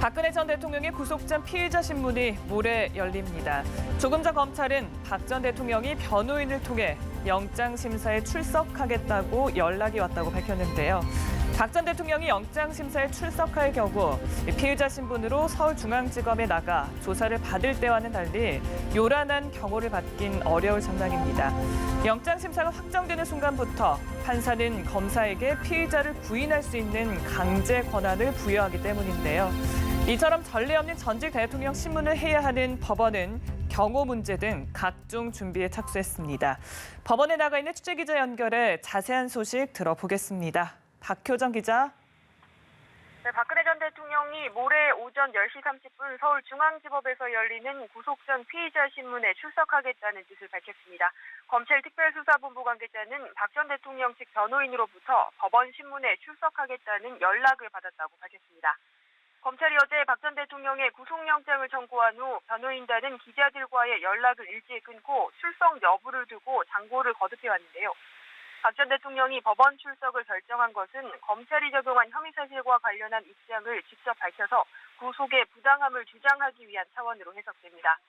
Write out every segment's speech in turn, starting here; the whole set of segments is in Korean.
박근혜 전 대통령의 구속 전 피의자 신문이 모레 열립니다. 조금 전 검찰은 박 전 대통령이 변호인을 통해 영장심사에 출석하겠다고 연락이 왔다고 밝혔는데요. 박 전 대통령이 영장심사에 출석할 경우 피의자 신분으로 서울중앙지검에 나가 조사를 받을 때와는 달리 요란한 경호를 받긴 어려울 전망입니다. 영장심사가 확정되는 순간부터 판사는 검사에게 피의자를 구인할 수 있는 강제 권한을 부여하기 때문인데요. 이처럼 전례 없는 전직 대통령 신문을 해야 하는 법원은 경호 문제 등 각종 준비에 착수했습니다. 법원에 나가 있는 취재기자 연결해 자세한 소식 들어보겠습니다. 박효정 기자. 네, 박근혜 전 대통령이 모레 오전 10시 30분 서울중앙지법에서 열리는 구속 전 피의자 신문에 출석하겠다는 뜻을 밝혔습니다. 검찰 특별수사본부 관계자는 박 전 대통령 측 변호인으로부터 법원 신문에 출석하겠다는 연락을 받았다고 밝혔습니다. 검찰이 어제 박 전 대통령의 구속영장을 청구한 후 변호인단은 기자들과의 연락을 일제히 끊고 출석 여부를 두고 장고를 거듭해 왔는데요. 박 전 대통령이 법원 출석을 결정한 것은 검찰이 적용한 혐의 사실과 관련한 입장을 직접 밝혀서 구속의 부당함을 주장하기 위한 차원으로 해석됩니다.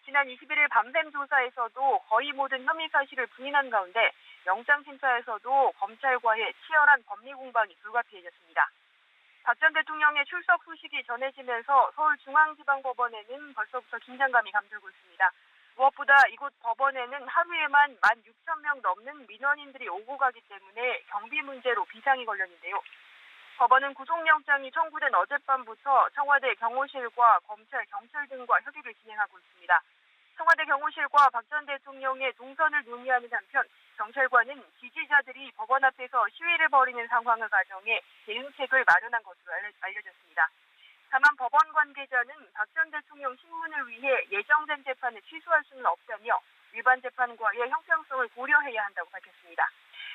지난 21일 밤샘 조사에서도 거의 모든 혐의 사실을 부인한 가운데 영장심사에서도 검찰과의 치열한 법리 공방이 불가피해졌습니다. 박 전 대통령의 출석 소식이 전해지면서 서울중앙지방법원에는 벌써부터 긴장감이 감돌고 있습니다. 무엇보다 이곳 법원에는 하루에만 16,000명 넘는 민원인들이 오고 가기 때문에 경비 문제로 비상이 걸렸는데요. 법원은 구속영장이 청구된 어젯밤부터 청와대 경호실과 검찰, 경찰 등과 협의를 진행하고 있습니다. 청와대 경호실과 박 전 대통령의 동선을 논의하는 한편 경찰관은 지지자들이 법원 앞에서 시위를 벌이는 상황을 가정해 대응책을 마련한 것으로 알려졌습니다. 다만 법원 관계자는 박 전 대통령 신문을 위해 예정된 재판을 취소할 수는 없다며 일반 재판과의 형평성을 고려해야 한다고 밝혔습니다.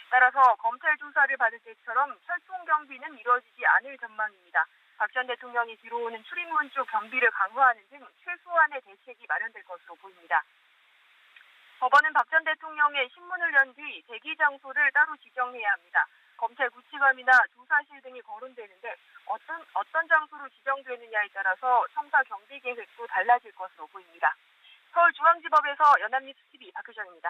따라서 검찰 조사를 받을 때처럼 철통 경비는 이루어지지 않을 전망입니다. 박 전 대통령이 들어오는 출입문 쪽 경비를 강화하는 등 최소한의 대책이 마련될 것으로 보입니다. 법원은 박 전 대통령의 신문을 연 뒤 대기 장소를 따로 지정해야 합니다. 검찰 구치관이나 조사실 등이 거론되는데 어떤 장소로 지정되느냐에 따라서 청사 경비 계획도 달라질 것으로 보입니다. 서울중앙지법에서 연합뉴스 TV 박효정입니다.